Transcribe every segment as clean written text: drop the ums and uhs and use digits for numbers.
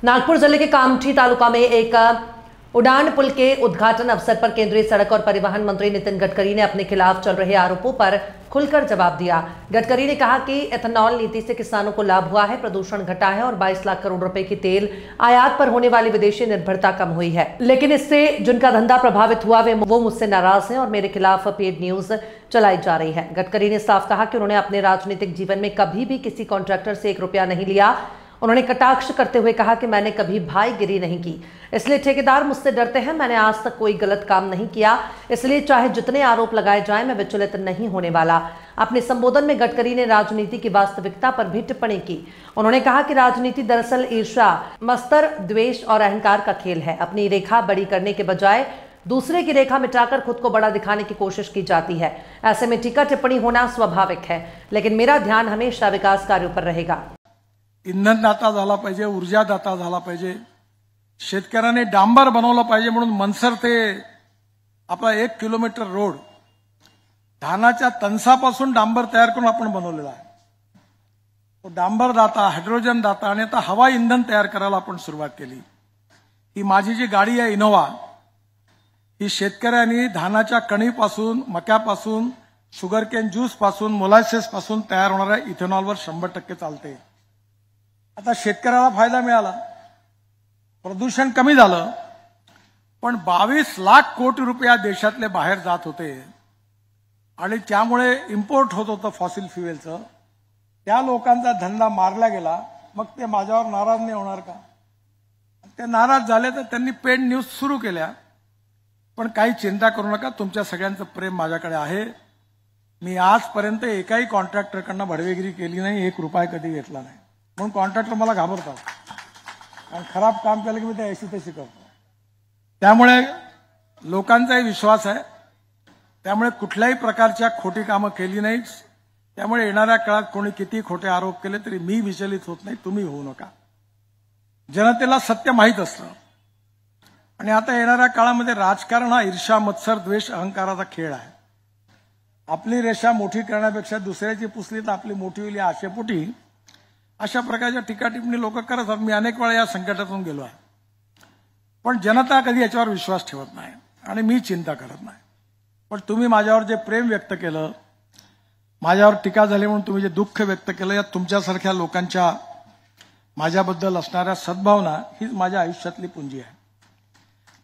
नागपुर जिले के कामठी तालुका में एक उड़ान पुल के उद्घाटन अवसर पर केंद्रीय सड़क और परिवहन मंत्री नितिन गडकरी ने अपने खिलाफ चल रहे आरोपों पर खुलकर जवाब दिया। गडकरी ने कहा कि एथेनॉल नीति से किसानों को लाभ हुआ है, प्रदूषण घटा है और 22 लाख करोड़ रुपए की तेल आयात पर होने वाली विदेशी निर्भरता कम हुई है। लेकिन इससे जिनका धंधा प्रभावित हुआ वो मुझसे नाराज हैं और मेरे खिलाफ पेड न्यूज चलाई जा रही है। गडकरी ने साफ कहा कि उन्होंने अपने राजनीतिक जीवन में कभी भी किसी कॉन्ट्रैक्टर से 1 रुपया नहीं लिया। उन्होंने कटाक्ष करते हुए कहा कि मैंने कभी भाईगिरी नहीं की, इसलिए ठेकेदार मुझसे डरते हैं। मैंने आज तक कोई गलत काम नहीं किया, इसलिए चाहे जितने आरोप लगाए जाएं मैं विचलित नहीं होने वाला। अपने संबोधन में गडकरी ने राजनीति की वास्तविकता पर भी टिप्पणी की। उन्होंने कहा कि राजनीति दरअसल ईर्ष्या, मत्सर, द्वेष और अहंकार का खेल है। अपनी रेखा बड़ी करने के बजाय दूसरे की रेखा मिटाकर खुद को बड़ा दिखाने की कोशिश की जाती है। ऐसे में टीका टिप्पणी होना स्वाभाविक है, लेकिन मेरा ध्यान हमेशा विकास कार्यों पर रहेगा। इंधनदाता झाला पाहिजे, ऊर्जादाता झाला पाहिजे, शेतकऱ्याने डांबर बनवलं पाहिजे म्हणून मनसर ते आपला 1 किलोमीटर रोड धानाच्या तणसापासून डांबर तयार करून आपण बनवलेला आहे। तो डांबर दाता, हायड्रोजन दाता आणि आता हवा इंधन तयार करायला आपण सुरुवात केली। ही माझी जी गाडी आहे इनोवा, ही शेतकऱ्यांनी धानाच्या कणीपासून, मक्यापासून, शुगरकेन ज्यूस पासून, मोलासेस पासून तयार होणाऱ्या इथेनॉलवर 100% चालते। आता शेतकऱ्याला फायदा मिळाला, प्रदूषण कमी झालं, पण 22 लाख कोटी रुपये देशातले बाहेर जात होते आणि त्यामुळे इम्पोर्ट होत होतं फॉसिल फ्युएलचं। त्या लोकांचा धंदा मारला गेला, मग ते माझ्यावर नाराज नाही होणार का? ते नाराज झाले तर त्यांनी पेड न्यूज सुरू केल्या। पण काही चिंता करू नका, तुमच्या सगळ्यांचं प्रेम माझ्याकडे आहे। मी आजपर्यंत एकाही कॉन्ट्रॅक्टरकडनं भडवेगिरी केली नाही, 1 रुपया कधी घेतला नाही। म्हणून कॉन्ट्रॅक्टर मला घाबरतात आणि खराब काम केलं की मी ते ऐशी तशी करतो। त्यामुळे लोकांचाही विश्वास आहे, त्यामुळे कुठल्याही प्रकारच्या खोटी कामं केली नाही। त्यामुळे येणाऱ्या काळात कोणी किती खोटे आरोप केले तरी मी विचलित होत नाही, तुम्ही होऊ नका। जनतेला सत्य माहीत असतं आणि आता येणाऱ्या काळामध्ये राजकारण हा ईर्ष्या, मत्सर, द्वेष, अहंकाराचा खेळ आहे। आपली रेषा मोठी करण्यापेक्षा दुसऱ्याची पुसली तर आपली मोठी होईल या आशेपोटी अशा प्रकारच्या टीका टिप्पणी लोक करत असतात। मी अनेक वेळा या संकटातून गेलो आहे, पण जनता कधी याच्यावर विश्वास ठेवत नाही आणि मी चिंता करत नाही। पण तुम्ही माझ्यावर जे प्रेम व्यक्त केलं, माझ्यावर टीका झाली म्हणून तुम्ही जे दुःख व्यक्त केलं, या तुमच्यासारख्या लोकांच्या माझ्याबद्दल असणाऱ्या सद्भावना हीच माझ्या आयुष्यातली पुंजी आहे।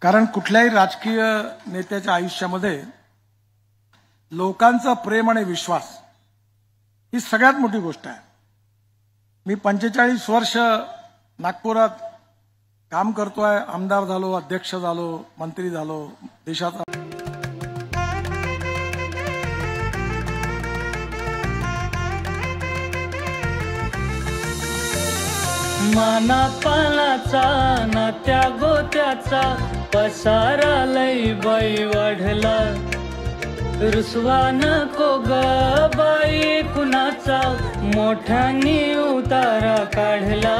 कारण कुठल्याही राजकीय नेत्याच्या आयुष्यामध्ये लोकांचं प्रेम आणि विश्वास ही सगळ्यात मोठी गोष्ट आहे। मी 45 वर्ष नागपुरात काम करतोय, आमदार झालो, अध्यक्ष झालो, मंत्री झालो, देशाचा माना पानाचा नात्या गोत्याचा पसारा लई बाई वाढला। रुसवा नको ग बाई कुणाचा, मोठ्यानी उतारा काढला।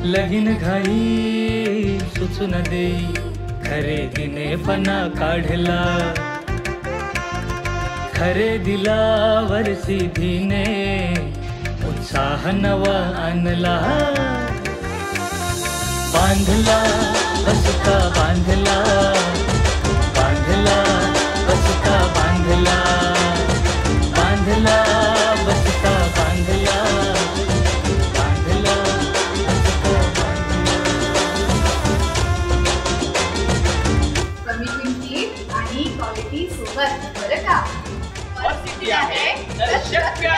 लगीन घाई सुचून देई, खरेदीने पणा काढला। खरेदीला वरसिधीने उत्साह नवा आणला। बांधला बसका बांधला, बांधला बसका बांधला, बांधला बसका बांधला, बांधला बसका बांधला। कमी किमतीत आणि क्वालिटी सोबत, बरं का? और सिटी आहे तर शक्य